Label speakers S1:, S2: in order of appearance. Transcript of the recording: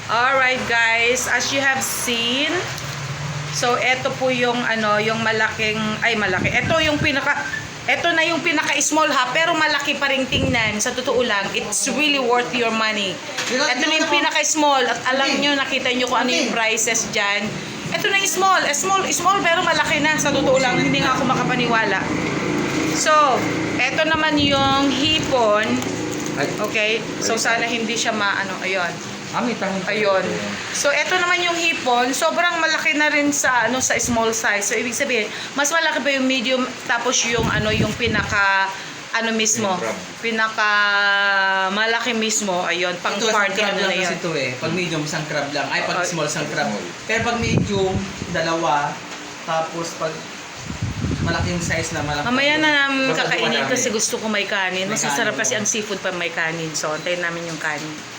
S1: Alright guys, as you have seen, so eto po yung yung malaking, malaki. Ito na yung pinaka-small ha, pero malaki pa rin tingnan. Sa totoo lang, it's really worth your money. Ito na yung pinaka-small. At alam nyo, nakita nyo kung ano yung prices dyan. Ito na yung small pero malaki na. Sa totoo lang, hindi nga ako makapaniwala. So, ito naman yung hipon. Okay? So, sana hindi siya ayun. Ayun. So, ito naman yung hipon. Sobrang malaki na rin sa sa small size. So, ibig sabihin, mas malaki pa yung medium tapos yung yung pinaka mismo. Pinaka malaki mismo. Ayun, pang
S2: ito,
S1: party
S2: crab lang
S1: na yun.
S2: kasi ito eh. Pag medium, isang crab lang. Ay, pag small, isang crab. Pero pag medium, dalawa. Tapos pag malaking size na malaki.
S1: Mamaya na namin kakainin kasi gusto ko may kanin. Mas masarap kasi ang seafood pa may kanin. So, antayin namin yung kanin.